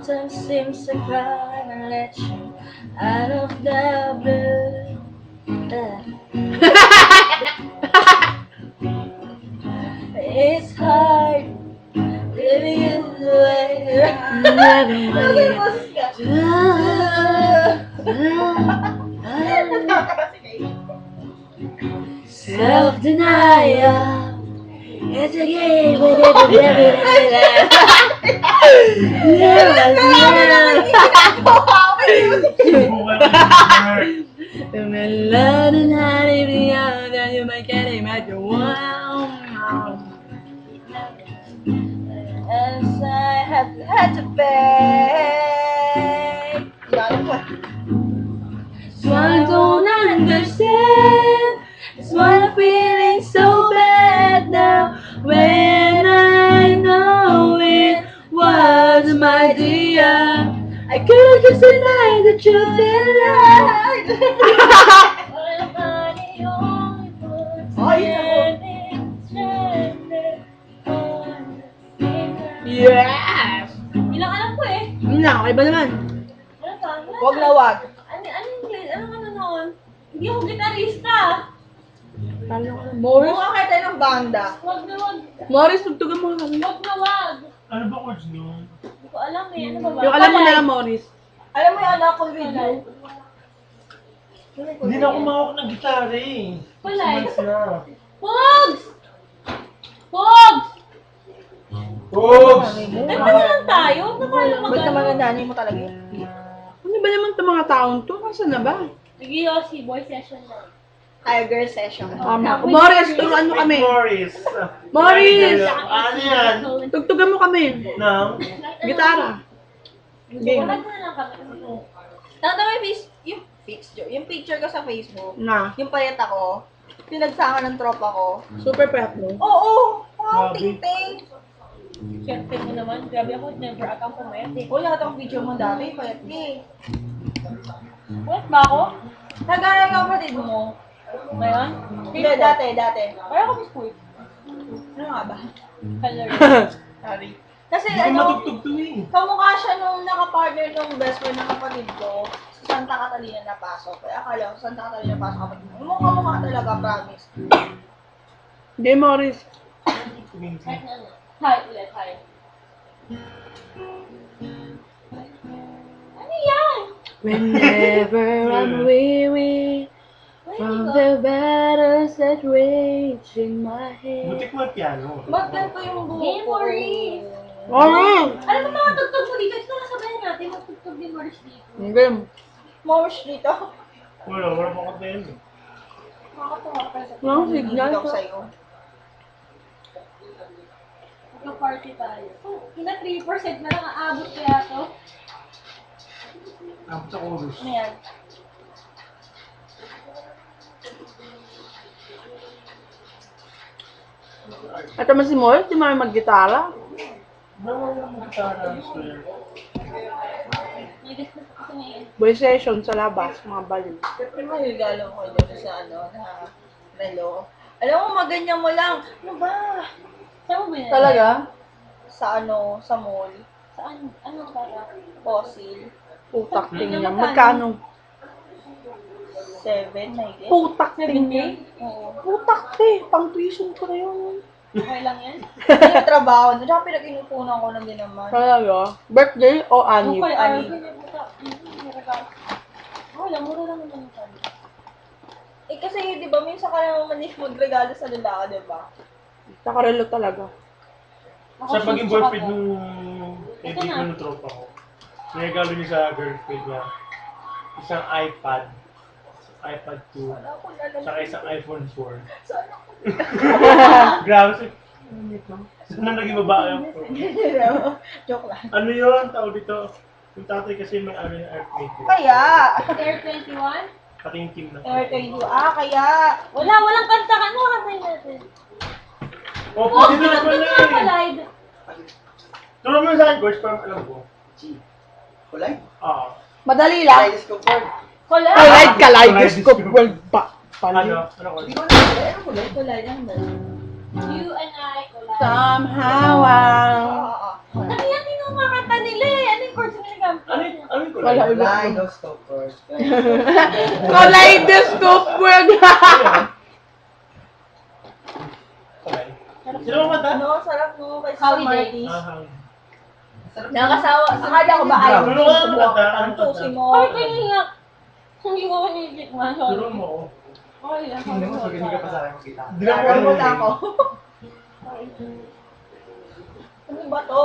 sometimes seems to cry and let you out of the blue. It's hard living in the way. Self-denial. It's a game with you might get imagine. Wow. As I had to pay. So I don't understand. That's why I'm feeling so bad now. When I know it was my dear, I could've just denied the truth and lied. Yes! Ilang alam ko eh. Yun lang, iba naman. Ano ka? Wag na wag. Ano noon? Hindi ako gitarista. Morris, Mukha kayo tayo ng banda. Wag na wag. Morris, tugtugan mo kami. Wag na wag. Ano ba chords nun? Hindi ko alam eh. Ano ba ba? Yung alam mo na lang, Morris. Alam mo yung anak ko video? Hindi na ako mawak ng gitara eh. Palay. Months na. Pogs! Pogs! Pogs! Ay, paano lang tayo? Huwag na tayo Ba't naman mag-ano. ang nanay mo talaga yun? Ano ba naman itong mga taon to? Nasaan na ba? Sige, Yossi. Boy session na. Ay, girl session. Morris, turuan mo kami. Morris! Morris! Ano yan? Tugtugan mo kami. Nang? Gitara. Game. Wala na lang kami. Tanda mo yung yung picture ko sa Facebook. Na. Yung payat ako. Pinagsangan ng tropa ko. Super prep mo. Oo! Wow, Grabe. ting-ting! Siyempre mo naman. Grabe ako. Never account ko na yan. Uy, lahat ang video mo dati, payat ka eh. What ba ako? Nag-aaral ka kapatid mo? Ngayon? Hindi, dati. Kaya ako sa school. Ano nga ba? Color. Sorry. Kasi Hindi ko ano, matugtog to eh. kamukha siya nung nakapartner nung best friend ng kapatid ko sa Santa Catalina na pasok. Kaya akala ko sa Santa Catalina na pasok kapatid mo. Mukha talaga, promise. Hindi, Morris. Kahit na ano. Hi, ulit. Hi. Ano yan? Whenever I'm weary from the battles that rage in my head. Butik mo yung piano. Ba't ganito yung buhok Game ko? Maurice. Morris! Alam mo mga tugtog mo dito? Ito nasabayan natin. Magtugtog din Maurice dito. Hindi. Mosh dito. Wala pa kanta yun eh. Nakakatawa pa sa Walang signal. Hindi ako sa'yo. Magka-party tayo. Ina 3% na lang aabot kaya to. Tapos sa chorus. Ano yan? At naman si Morris, di marunong mag-gitara. Nawala mo gitara. Swear. May discuss kasi ngayon. Boy session sa labas, mga baliw. Siyempre magigalo ko doon sa ano, na relo. Alam mo, maganyan mo lang. Ano ba? Saan mo ba yan? Talaga? Sa ano, sa mall. Saan? Ano para? Fossil. Putak tingnan. Magkano? 7, I guess. Putak tingnan. Oo. Putak te, pang tuition ko na yun. Okay lang yan? Yung trabaho, doon ako pinag-inupunan ko lang din naman. Talaga? Birthday o anib? Okay, Ani. Wala, mura lang naman yung kanya. Eh kasi, di ba, minsan ka naman mag-regalo sa lalaki, di ba? Nakarelo talaga. Sa paging boyfriend nung Ito kaibigan na. ng tropa ko, regalo niya sa girlfriend niya isang iPad 2, Wala ko lalaki. saka isang iPhone 4. Sana ko. Grabe si... Saan na naging babae ako? Joke lang. Ano yun? Tawag dito. Yung tatay kasi may ano yung airplane ko. Kaya, Air 21? Pati yung team na. kaya. Walang kanta ka. Ano kantay natin? Oh, Oh, pwede na kanta pala nga eh. pala. Turo mo sa akin, Gorge, para alam ko. Kulay? Ah. Madali lang. Discomfort. Kulay. Collide, kaleidoscope world pa. Ano? Pali. Ano ko? Hindi ko na ano kulay? Kulay lang ba? You and I collide. Somehow, Oo. Ano yan? Hindi mo makanta nila eh. Ano yung chords Kaleidoscope first. Kaleidoscope world! Okay. Sino ba mata? Ano, sarap no, kay Holiday. Smarties. Sarap Nakakasawa. Akala ko ba ayaw mo Ano nga, susubukan ano ang nga? susi mo. Ay, kaya nga. Hindi ko kanigit man. Turo mo ako. Okay lang. Hindi mo sabihin ka pa sa akin magkita. Hindi na Ayaw mo na ako. Ano ba to?